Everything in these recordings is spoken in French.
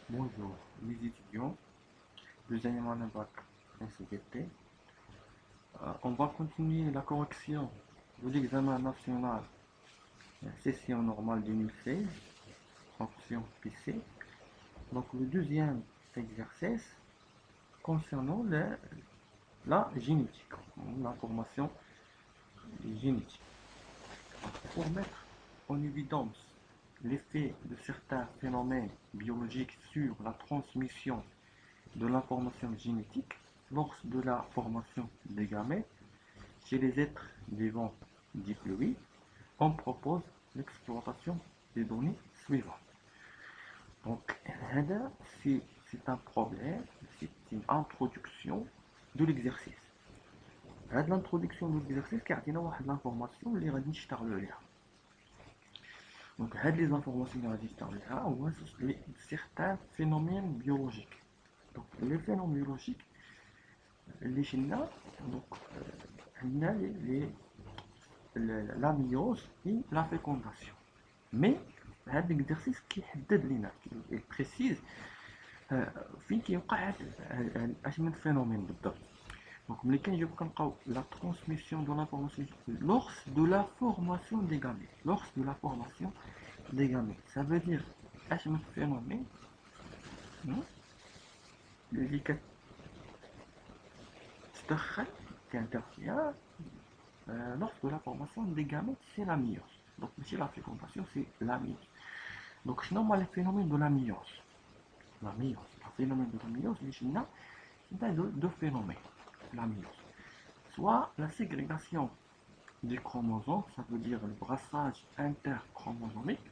Bonjour les étudiants, deuxième année bac SVT. On va continuer la correction de l'examen national session normale 2016, option PC. Donc le deuxième exercice concernant la génétique, la formation génétique. Pour mettre en évidence l'effet de certains phénomènes biologiques sur la transmission de l'information génétique lors de la formation des gamètes chez les êtres vivants diploïdes, on propose l'exploitation des données suivantes. Donc, c'est un problème, c'est une introduction de l'exercice. هاد l'introduction de l'exercice كيعطينا واحد l'information اللي غادي نشتغلوا عليها. Donc, هاد les informations اللي غادي نشتغلوا عليها هو certains phénomènes biologiques. Donc, les phénomènes biologiques اللي شلنا donc عندنا la myose et la fécondation. Mais هذا l'exercice كيحدد لنا précise فين كيوقع اش من phénomène بالضبط. Donc ملي كنجيو كنلقاو la transmission de l'information lors de la formation des gamètes. Lors de la formation des gamètes. Ça veut dire اش من phénomène اللي كتدخل كينترفير lors de la formation des gamètes, c'est la myose. Donc, ici, la fécondation, c'est la myose. Donc, sinon, les phénomènes de la myose. La myose. Le phénomène de la myose, il y a deux phénomènes. La myose. Soit la ségrégation des chromosomes, ça veut dire le brassage interchromosomique,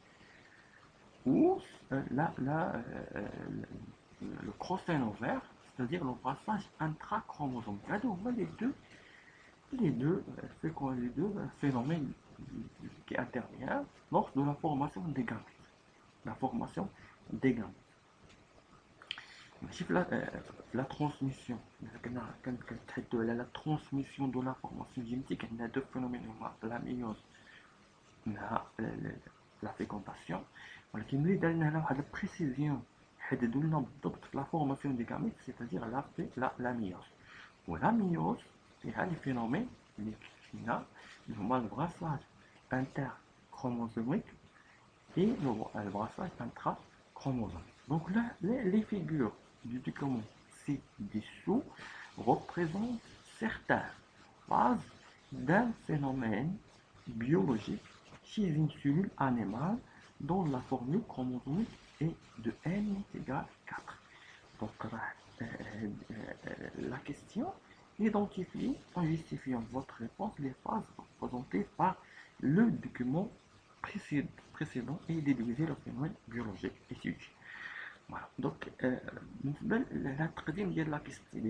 ou le crossover, c'est-à-dire le brassage intrachromosomique. Les deux phénomènes qui interviennent lors de la formation des gamètes. La formation des gamètes. La transmission, la transmission de l'information génétique, il y a deux phénomènes, la myose, la fécondation. ولكن اللي دارنا هنا واحد البريسيزيون حددوا لنا بالضبط la formation des gamètes, c'est-à-dire la myose. ولا myose فيها لي phénomènes اللي كاينين اللي هما البراssage interchromosomique et le brassage intrachromosomique. Donc là, les figures du document ci-dessous représentent certaines phases d'un phénomène biologique chez une cellule animale dont la formule chromosomique est de n égale 4. Donc la question: identifiez en justifiant votre réponse les phases représentées par le document précédent et déduisez le phénomène biologique étudié. Voilà. Donc la troisième de la question,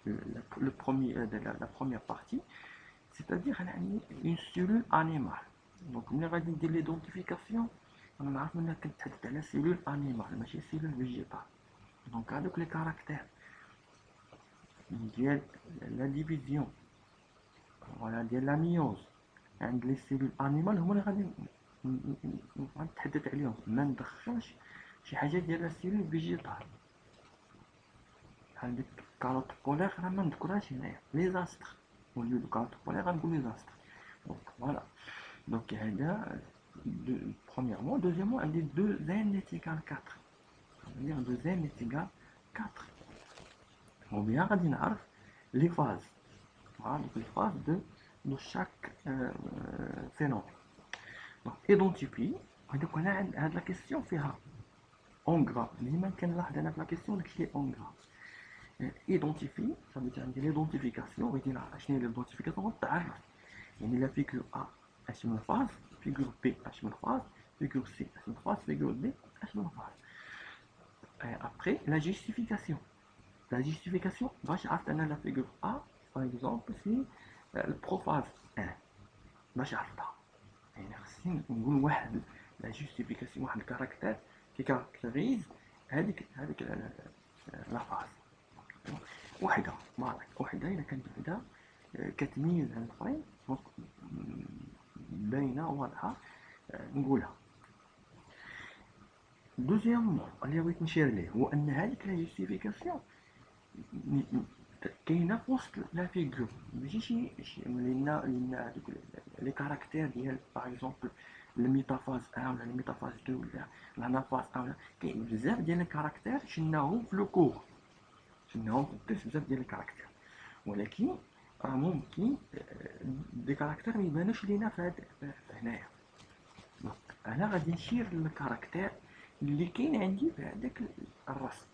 la première partie, c'est-à-dire une cellule animale. Donc on va dire l'identification, on a la cellule animale, mais c'est cellule végétale. Donc avec les caractères, la division, voilà, la myose, عند les cellules animales هما اللي غادي نتحدث عليهم. ما ندخلش شي حاجه ديال لا سيلول فيجيتال بحال ديك الكاروت بولير راه ما نذكرهاش هنايا. لي زاستر وليو دو كاروت بولير غنقول لي زاستر. دونك فوالا. دونك هذا premièrement. Deuxièmement, elle dit 2n est égal 4. Ça veut dire 2n est égal 4. Ou bien غادي نعرف les phases. Voilà, donc les phases de chaque phénomène. Donc identifie. هذوك هنا هاد لا كيسيون فيها en gras. ديما كنلاحظ انا في لا كيسيون داكشي en gras. Identifie, ça veut dire l'identification. شنو هي l'identification؟ غتعرف يعني la figure A اش من phase, figure B اش من phase, figure C اش من phase, figure D اش من phase. Après la justification. La justification باش عرفت انا la figure A par exemple c'est البروفاز 1 باش عرفتها. يعني خصني نقول واحد لا جوستيفيكاسيون، واحد الكاركتير كي كاركتيريز هذيك لا فاز. وحده مارك وحده الا كانت وحده كتميز عن الاخرين باينه واضحه نقولها. دوزيامون اللي بغيت نشير ليه هو ان هذيك لا جوستيفيكاسيون كاينه في وسط لا فيغور، ماشي لان هذوك لي كاركتير ديال باغ اكزومبل الميتافاز 1 ولا الميتافاز 2 ولا الانافاز 1 ولا كاين بزاف ديال الكاركتير شناهم في لو كور، شناهم في الدرس بزاف ديال الكاركتير، ولكن راه ممكن دي كاركتير ما يبانوش لينا في هنايا. دونك انا غادي نشير للكاركتير اللي كاين عندي في هذاك الرسم،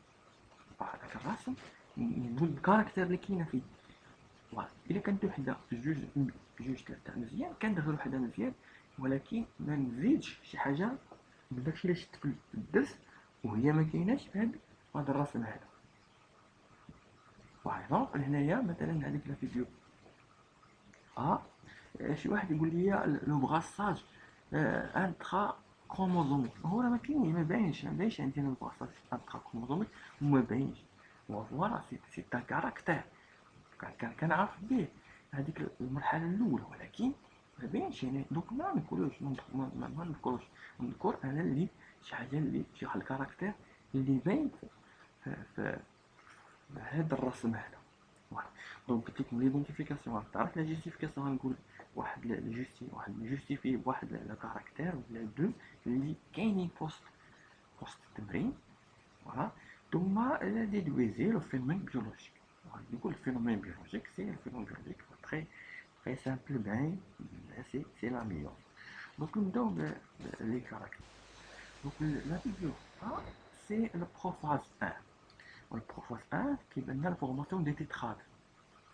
هذاك الرسم نقول الكاركتير اللي كاينه فيه. فوالا الا كانت وحده في جوج ثلاثه مزيان كندخل وحده مزيان، ولكن ما نزيدش شي حاجه من داكشي اللي شفت في الدرس وهي ما كايناش في هذا الرسم هذا. باغ اكزومبل هنايا مثلا هذيك لا فيديو شي واحد يقول لي لو بغاساج انتخا كروموزوميك، هو راه ما كاينش، ما باينش عندنا البغاساج انتخا كروموزوميك وما باينش. فوالا سي تا كاركتير كنعرف به هذيك المرحله الاولى، ولكن ما باينش يعني. دوك ما نقولوش ما نذكروش، نذكر انا اللي شي حاجه اللي شي واحد الكاركتير اللي باين في هذا الرسم هذا. فوالا دونك قلت لكم ليدونتيفيكاسيون تعرف لا جيستيفيكاسيون غنقول واحد جوستيفي بواحد لا كاركتير ولا دو اللي كاينين في وسط التمرين. فوالا ثم ديدويزي لو فينومين بيولوجيك. نقول الفينومين بيولوجيك سي الفينومين بيولوجيك très simple bien, c'est la meilleure. Donc nous donne les caractères. Donc la figure A, c'est le prophase 1. Le prophase 1 qui est la formation des tétrades.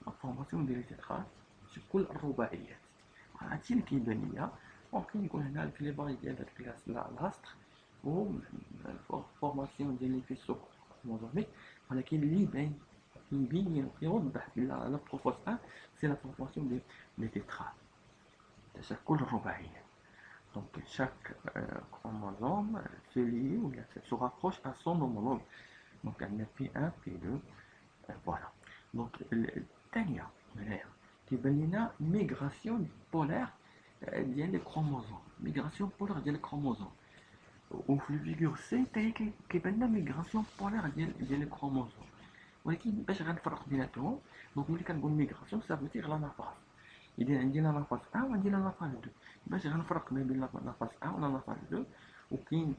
La formation des tétrades sur كل الرباعيات. هادشي اللي كيبان ليا. ممكن يكون هنا الكليفاج ديال هاد الكلاس لاستر و الفورماسيون ديال لي فيسو كروموزوميك، ولكن اللي يبان يوضح لا بروفاس 1 سي لا فورماسيون ديال لي tétrades. تشكل الرباعيات. Donc chaque chromosome se lie ou se rapproche à son homologue. Donc on a P1, P2, voilà. Donc الثانية هنايا كيبان لينا ميغراسيون بولار ديال لي كروموزوم، ميغراسيون بولار ديال الكروموزوم. وفي الفيغور سي كيبان لنا ميغراسيون بولار ديال لي كروموزوم، ولكن باش غنفرق بيناتهم دونك ملي كنقول ميغراسيون سا فو دير لانافاز، اذا عندي لانافاز 1 وعندي لانافاز 2. باش غنفرق ما بين لانافاز 1 ولانافاز 2 وكاين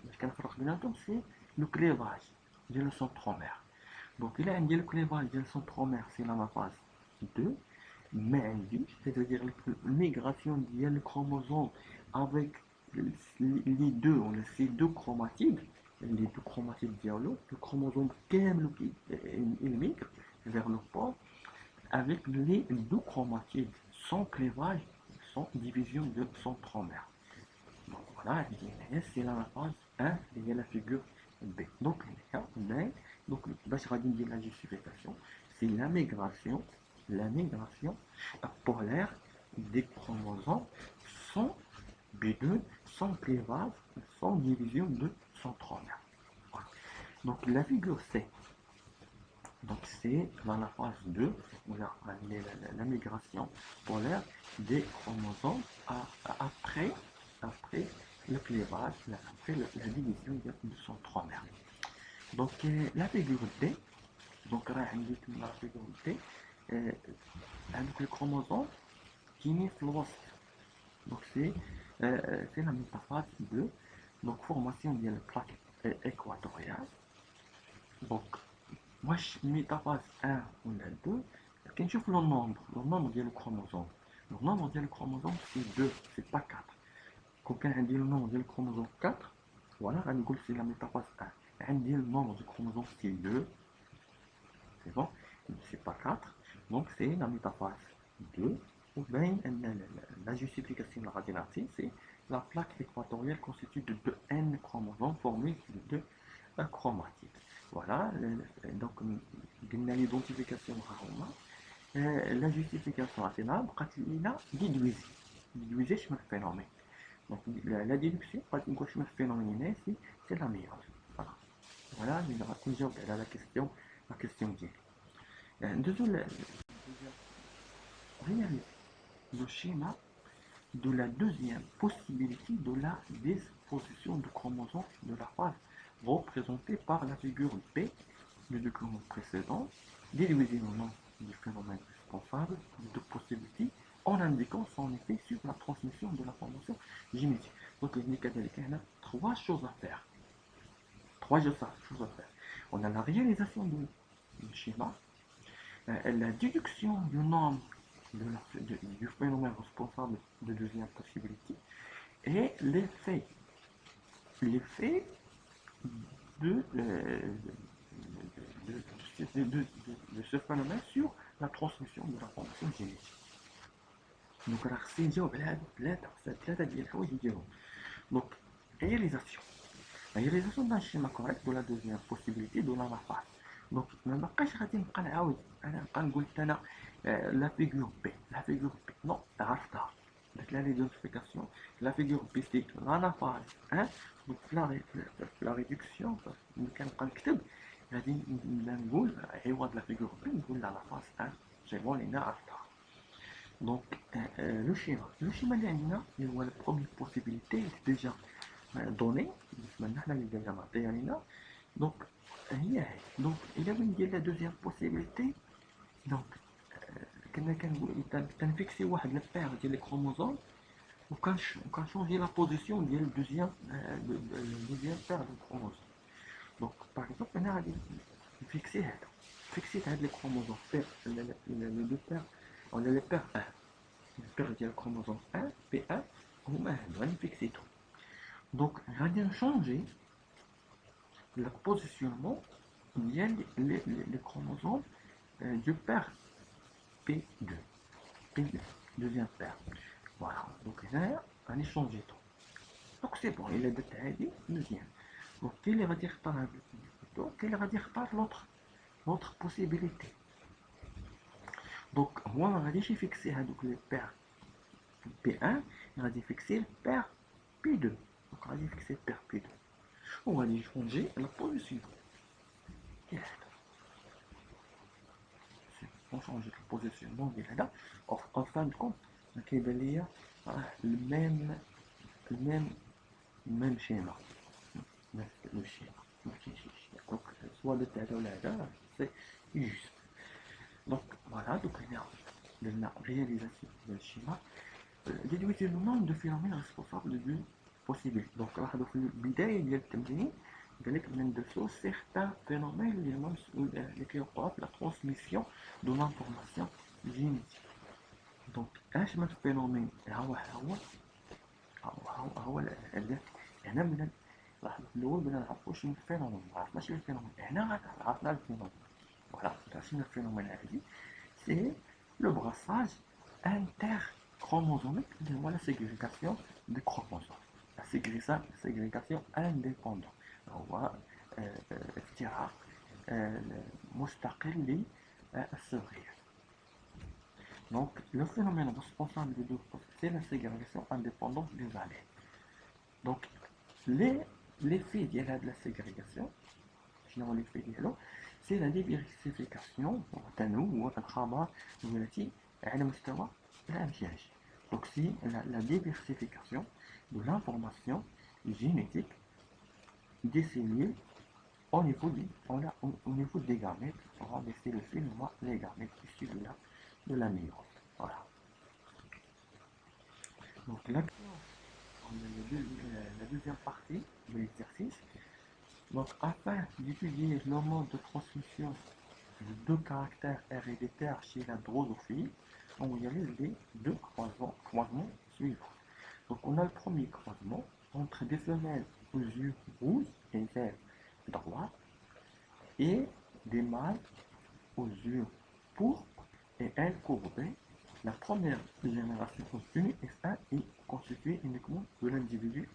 باش كنفرق بيناتهم سي لو كليفاج ديال السنترومير. دونك الا عندي لو كليفاج ديال السنترومير سي لانافاز 2 ما عنديش c'est-à-dire الميغراسيون ديال الكروموزوم avec les deux ولا سي دو chromatides les deux chromatides ديالو الكروموزوم كامل يميغر vers le pôle avec les deux chromatides sans clivage, sans division de centromère. Donc voilà, c'est la phase 1 et la figure B. Donc, donc la justification, c'est la migration polaire des chromosomes sans bidon, sans clivage, sans division de centromère. Voilà. Donc la figure C. Donc c'est dans la phase 2, où la migration polaire des chromosomes après le clivage, après la division de centromère. Donc la figure D, donc là la figure D, avec le chromosome qui est fluorescent. Donc c'est la métaphase 2, donc formation de la plaque équatoriale. Donc واش الميتافاز 1 ولا 2 كنشوف لو نومبر ديال الكروموزوم. لو نومبر ديال الكروموزوم سي 2 سي با 4. كون كان عندي لو نومبر ديال الكروموزوم 4 فوالا غنقول سي لا ميتافاز 1. عندي لو نومبر ديال الكروموزوم سي 2 سي بون سي با 4 دونك سي لا ميتافاز 2. وباين ان لا جوستيفيكاسيون اللي غادي نعطي سي لا بلاك équatoriale constituée de 2 N chromosomes formés de 2 chromatides. Voilà, donc l'identification la justification à cela, déduisez sur le phénomène. Donc la déduction, sur le phénomène, c'est la meilleure. Voilà, voilà, je vais toujours à la question 10. Deuxième, réaliser le schéma de la deuxième possibilité de la position du chromosome de la phase représentée par la figure B du document précédent, déduisez le nom du phénomène responsable de possibilité en indiquant son effet sur la transmission de l'information génétique. Donc, il y a trois choses à faire. Trois choses à faire. On a la réalisation du schéma, la déduction du nombre du phénomène responsable de deuxième possibilité et l'effet de, de ce phénomène sur la transmission de l'information génétique. Donc راه خصني نجاوب على هاد ثلاثة ديال الحوايج نديرهم. Donc réalisation d'un schéma correct de la deuxième possibilité de la phase. Donc ما بقاش غادي نبقى نعاود انا نبقى نقول انا لا فيغور بي نو عرفتها داك لا ليدونتيفيكاسيون لا فيغور بي سي لا فاز دونك في لا ريدكسيون ملي كنبقى نكتب غادي نقول عوض لا فيغور بي نقول لا فاز سي بون لينا عرفتها. Donc, le schéma اللي هو la première possibilité est déjà donné بالنسبة لنا اللي déjà معطية لينا. Donc, donc إلا بغينا ندير la deuxième possibilité, donc كنا كنقول كنفيكسي واحد لبير ديال لي كروموزوم وكنشونجي لا بوزيسيون ديال الدوزيام بير دو كروموزوم. Donc, par exemple, هنا غادي نفيكسي هذا فيكسيت هاد لي كروموزوم بير لي دو بير ولا لي بير 1 البير ديال الكروموزوم 1 بي 1 هما هادو غادي نفيكسيتهم. دونك غادي نشونجي le positionnement ديال les chromosomes du père P2 deuxième paire. Voilà, donc هنايا غادي changer tout. Donc c'est bon, il a درت هادي مزيان. Donc كاين اللي غادي يختار هاد البلوتو كاين اللي غادي يختار l'autre possibilité. Donc هو ما غاديش يفيكسي هادوك لي بير P1 غادي يفيكسي البير P2. Donc غادي يفيكسي البير P2 وغادي يشونجي لا بوزيسيون. On change de positionnement ديال هذا en fin de compte كيبان ليا الميم شيما نفس الشيما ما كاينش شي شيء. دونك سوا درت هذا ولا هذا سي جوست. دونك فوالا دوك هنا درنا رياليزاسيون ديال الشيما. déduisez le nombre de phénomènes responsables de possibles. Donc لاحظوا في البداية ديال التمرين قالك بدنا ندرسو certains phénomènes اللي كيوقعوا في la transmission de l'information génétique. Donc اش من phénomène هو هنا بدنا لاحظوا في الاول بدنا نعرفوا شنو الفينومين ما عرفناش الفينومين هنا عرفنا الفينومين. فوالا درسنا الفينومين هذه سي لو brassage interchromosomique اللي هو la ségrégation des chromosomes. La ségrégation indépendante هو افتراق مستقل للصغير. Donc le phénomène responsable de deux c'est la ségrégation indépendante des allèles. Donc l'effet de la ségrégation l'effet c'est la diversification التنوع الخضار التي على مستوى الأمشاج. Donc c'est la diversification de l'information génétique des cellules au niveau des gamètes. On va laisser le film voir les gamètes issus de la méiose. Voilà. Donc là, on a la deuxième partie de l'exercice. Donc afin d'étudier le mode de transmission de deux caractères héréditaires chez la drosophile, on réalise les deux croisements suivants. Donc on a le premier croisement entre des femelles aux yeux rouges et ailes droites et des mâles aux yeux pourpres et ailes courbées. La première génération UNIS1 est constituée uniquement de l'individu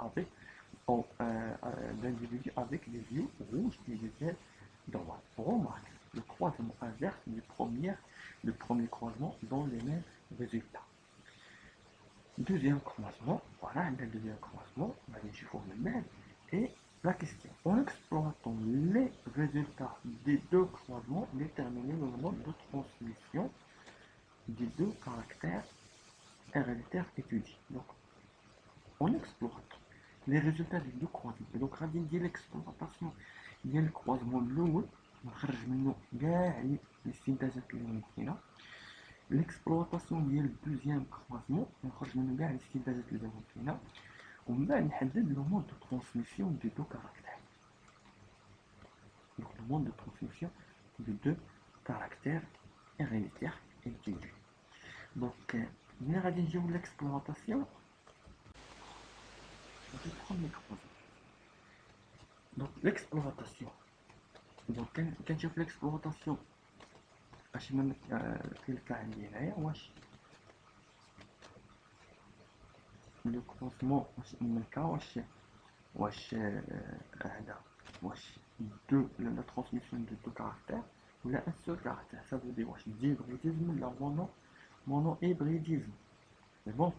avec des yeux rouges et des ailes droites. Remarque le croisement inverse du premier croisement dans les mêmes résultats. Deuxième croisement, voilà le deuxième croisement, on va les former le même. Et la question, en exploitant les résultats des deux croisements, déterminer le mode de transmission des deux caractères héréditaires étudiés. Donc, on exploite les résultats résultat des deux croisements. Donc غادي ندير l'exploitation ديال الكروازمون الاول ونخرج منه كاع الاستنتاجات اللي ممكنه. l'exploitation ديال الدوزيام كروازمون ونخرج منه كاع الاستنتاجات اللي ممكنه. ومن بعد نحدد لو مود دو ترانسميسيون دي دو كاركتير. Donc le mode de transmission de deux caractères héréditaires intégrés. Donc, on a rédigé l'exploitation du premier croisement. Donc, l'exploitation. Donc, quand je fais l'exploitation, je vais mettre le cas le croisement, la transmission de deux caractères ou un seul caractère. Ça veut dire d'hybridisme ou la mono-hybridisme. C'est bon,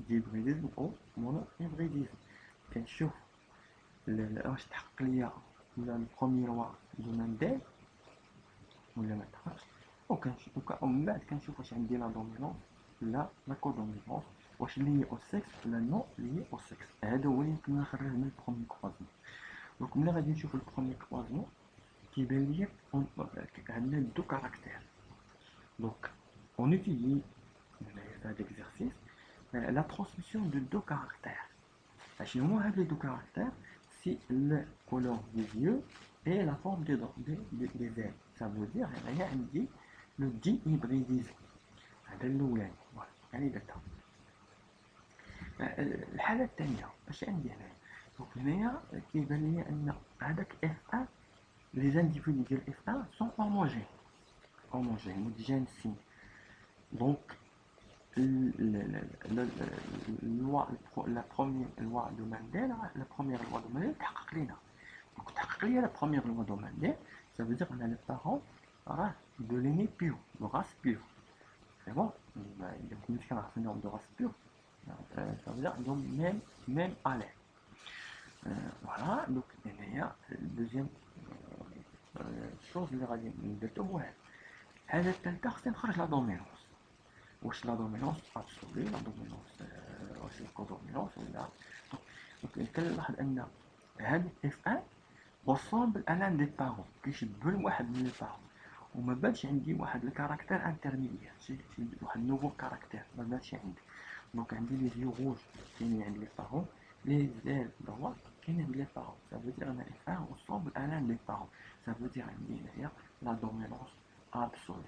d'hybridisme ou mono-hybridisme. Quand je chauffe le premier loi de Mendel ou le maître, ou quand je chauffe la dominance, la codominance, lié au sexe ou la non lié au sexe. Et c'est le premier croisement. Donc, on va dire le premier croisement qui veut dire qu'on a deux caractères. Donc, on utilise l'exercice la transmission de deux caractères. Chez moi, les deux caractères, c'est la couleur des yeux et la forme des ailes. Ça veut dire qu'il y a le dihybridisme. هذا الأولاني. يعني ده الحالة الثانية اش عندي هنايا؟ دونك هنايا كيبان لي ان هذاك اف 1 لي زانديفيدو ديال اف 1 سون هوموجين متجانسين. دونك la première loi de Mendel تحقق لينا. Donc تحقق لي la première loi de Mendel, ça veut dire qu'on a les parents de l'aîné pur, de race pure. C'est bon, il y a un nombre de race pure. Ça veut dire donc même allèle. Voilà, donc il y a deuxième chose اللي غادي نديرو هو هذا الثالثة خصنا نخرج لا دومينونس. واش لا دومينونس ابسولي لا دومينونس واش الكودومينونس ولا. دونك كنلاحظ ان هاد اف 1 ressemble à l'un des parents كيشبه لواحد من لي بارون وما بانش عندي واحد الكاركتير انترميديير شي واحد نوفو كاركتير ما بانش عندي. دونك عندي لي زيو روج كاينين عند لي بارون لي زيل droit كاينين عند لي بارون. ça veut dire ان اف 1 ressemble à l'un des parents. ça veut dire عندي هنايا لا دومينونس ابسولي.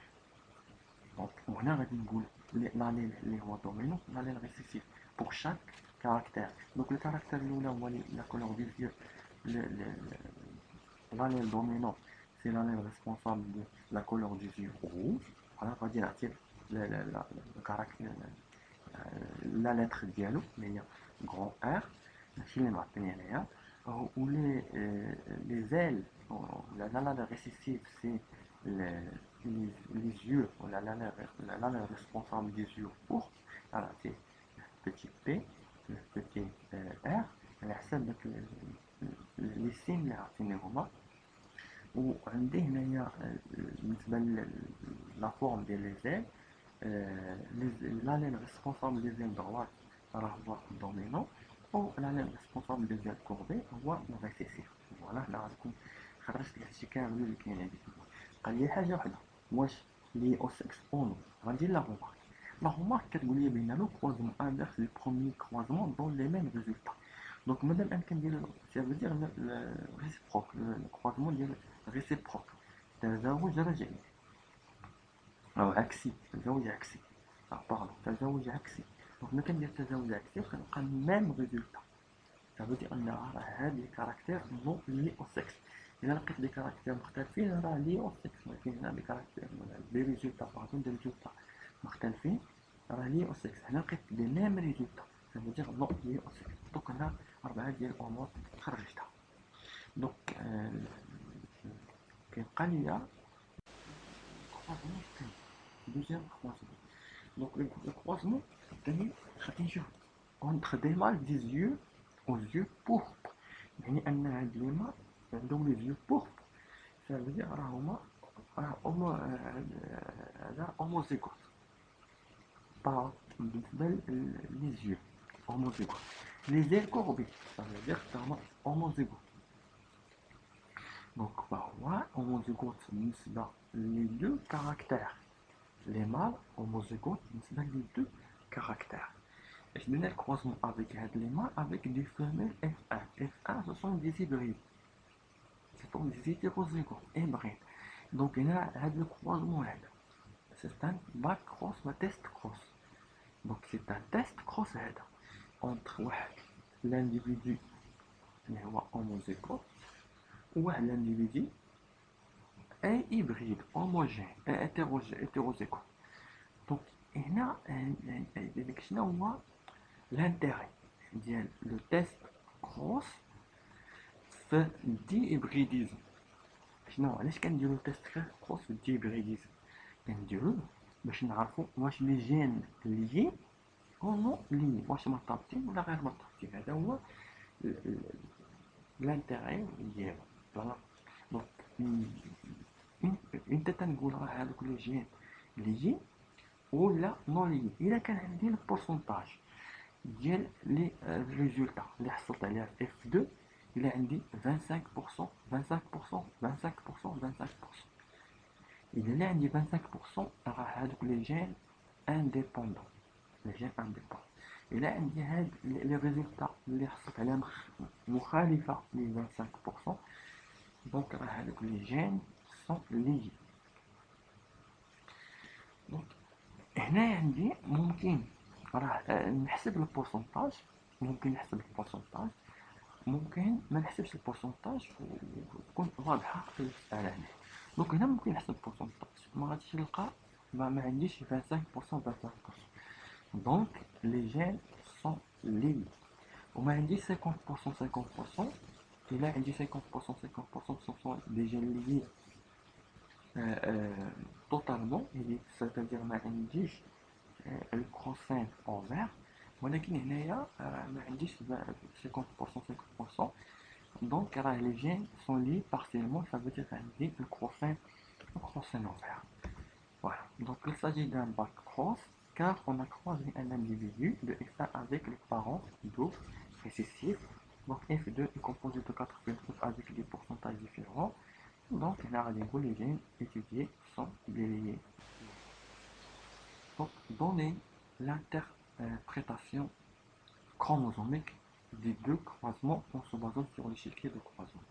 دونك وهنا غادي نقول l'allèle اللي هو دومينون l'allèle récessif pour chaque caractère. donc le caractère الاولى هو la couleur des yeux. L'allèle dominant c'est l'allèle responsable de la couleur des yeux rouge. voilà on va dire le caractère la lettre dialogue mais il y a grand R ماشي اللي معطيني هنايا. ou les ailes l'allèle récessif c'est les yeux, l'allèle responsable des yeux pourpres. Voilà, c'est petit p, petit r. على حسب les signes اللي عطيني هما. وعندي هنايا بالنسبة لا فورم ديال لي زيل l'allèle responsable des ailes droites راه هو dominant و l'allèle responsable des ailes courbées هو récessif. فوالا هنا غنكون خرجت هادشي كامل اللي كاين عندي. قال لي حاجه وحده واش لي او سكس اونو غندير لا رومارك. لا رومارك كتقول لي بين لو كروزمون انفيرس لو بروميير كروزمون دون لي ميم ريزولتا. دونك مادام ان كندير سا فو دير ريسيبروك الكروزمون ديال ريسيبروك تزاوج رجعي او عكسي تزاوج عكسي باردون تزاوج عكسي. دونك ملي كندير تزاوج عكسي كنلقى ميم ريزولتا. سا فو دير ان هاد لي كاركتير نون لي او سكس. إذا لقيت دي كاركتير مختلفين راه لي أو سكس. ولكن هنا دي كاركتير دي ريزولتا باردون دي ريزولتا مختلفين راه لي أو سكس. هنا لقيت دي ميم ريزولتا ça veut dire نو لي أو سكس. دونك هنا 4 ديال الأمور خرجتها. دونك كيبقى ليا كروازمون الثاني دوزيام كروازمون. دونك لو كروازمون الثاني غادي نشوف اونتخ دي مال دي زيو أو زيو pourpres. يعني أن هاد لي مال عندهم لي زيو pourpres. ça veut dire راه هذا هوموزيغوت بالنسبة لي زيو هوموزيغوت. les ailes courbées, ça veut dire que c'est homozygote. Donc, homozygote, les deux caractères. Les mâles homozygotes, les deux caractères. Et je donne le croisement avec les mâles avec des femelles F1. F1, ce sont des hybrides. Ce sont des hétérozygotes, hybrides. Donc, il y a le croisement. C'est un back cross, un test cross. Donc, c'est un test cross entre l'individu qui est homozygote ou l'individu est hybride, homogène, hétérozygote. Donc, il y a l'intérêt le test cross في الديهيبريديزم. شنو علاش كنديرو تيست كروس في الديهيبريديزم؟ كنديروه باش نعرفو واش لي جين ليين او نو ليين، واش مرتبطين ولا غير مرتبطين. هذا هو لانتيغي ديالو. دونك انت تنقول راه هادوك لي جين ليين ولا نو ليين. الا كان عندي البورسونتاج ديال لي ريزولتا اللي حصلت عليها في اف 2، الا عندي 25% 25% 25%. اذا عندي 25% راه هادوك لي جين انديبوندون، لي جين انديبوندون. الا عندي هاد لي ريزولتا اللي حصلت عليها مخالفه ل 25%، دونك راه هادوك لي جين سون ليي. دونك هنا عندي ممكن راه نحسب البورسونتاج، ممكن نحسب البورسونتاج، ممكن ما نحسبش البورسونتاج وتكون واضحه في المساله هنا. دونك هنا ممكن نحسب البورسونتاج، ما غاديش نلقى ما عنديش 25% 25%. دونك لي جين سون لي وما عنديش 50% 50%. الا عندي 50% 50% سون دي جين لي totalement, c'est-à-dire ما عنديش الكروسين اوفر، ولكن هنايا ما عنديش 50% 50%. دونك راه لي جين سون لي بارتيلمون، ça veut dire عندي الكروسين اوفر. Voilà, donc il s'agit d'un back cross car on a croisé un individu de F1 avec les parents doubles récessifs. Donc F2 est composé de 4 phénotypes avec des pourcentages différents. Donc les gènes étudiés sont liés. Donc donner l'interprétation chromosomique des deux croisements en se basant sur l'échiquier de croisement.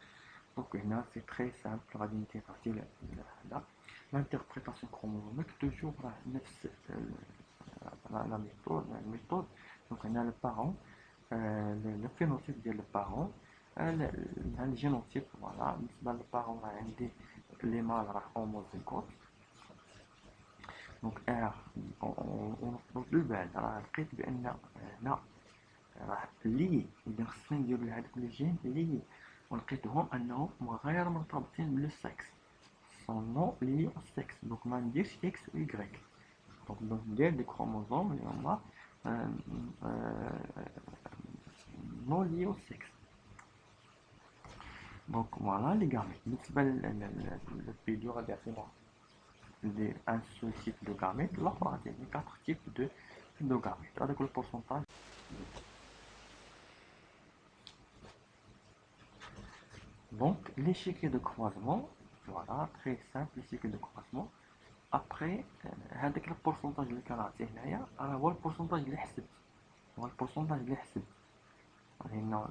Donc là c'est très simple, l'interprétation chromosomique toujours la méthode. Donc on a le parent, le phénotype de le parent, le génotype. Voilà, dans le parent les mâles homozygotes. Donc R on plus belle لقيت بان هنا راه لي اذا خصنا نديرو لهادوك لي جين لي ولقيتهم انهم غير مرتبطين بالسكس سون نو لي او سكس. دونك ما نديرش اكس و يغريك، دونك ندير دي كروموزوم اللي هما نو لي او سكس. دونك فوالا لي غاميت. بالنسبه للفيديو غادي يعطينا un seul type de gamète, l'autre a 4 types de gamètes avec le pourcentage. Donc l'échiquier de croisement, voilà, très simple l'échiquier de croisement. Après هذاك البورسونتاج اللي كنعطيه هنايا راه هو البورسونتاج اللي حسبت، هو البورسونتاج اللي حسبت هنا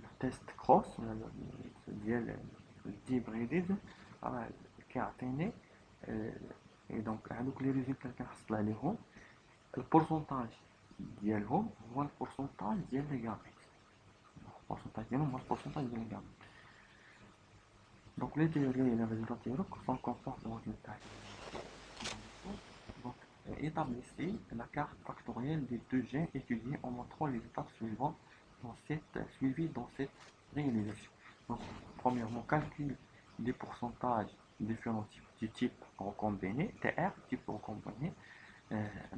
التيست كروس ديال الديبريديزم راه كيعطيني. اي دونك هادوك لي ريزولتا اللي كنحصل عليهم البورسونتاج ديالهم هو البورسونتاج ديال لي غاميت، البورسونتاج ديالهم هو البورسونتاج ديال لي غاميت. دونك لي ريزولتا ديالك سون كونفورم تاعي. Donc établissez la carte factorielle des deux gènes étudiés en montrant les étapes suivantes suivies dans cette réalisation. Donc premièrement, calcul des pourcentages des phénotypes du type recombiné, TR, type recombiné.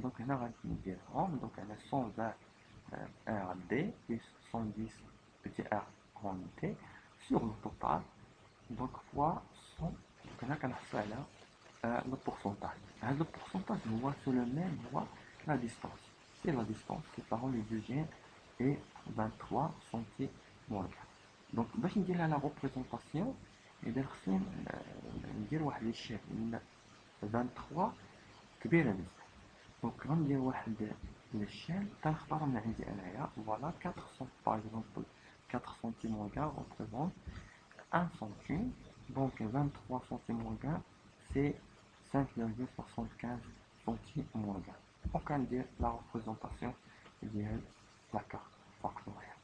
Donc on a donc on a 120 RD plus 110 petit r grand T sur le total, donc fois 100. Donc on a le pourcentage. Le pourcentage, c'est le même, la distance. c'est la distance séparant les deux gènes et 23 centimètres. Donc باش ندير لها لا ريبريزونطاسيون اذا خصني ندير واحد ليشيل من 23 كبيره بزاف. دونك غندير واحد ليشيل تنختار من عندي انايا فوالا 400 باغ اكزومبل 4 centimètres représente 1 centime. Donc 23 centimètres c'est 5,75 centimètres. Donc on dit la représentation de la carte factorielle.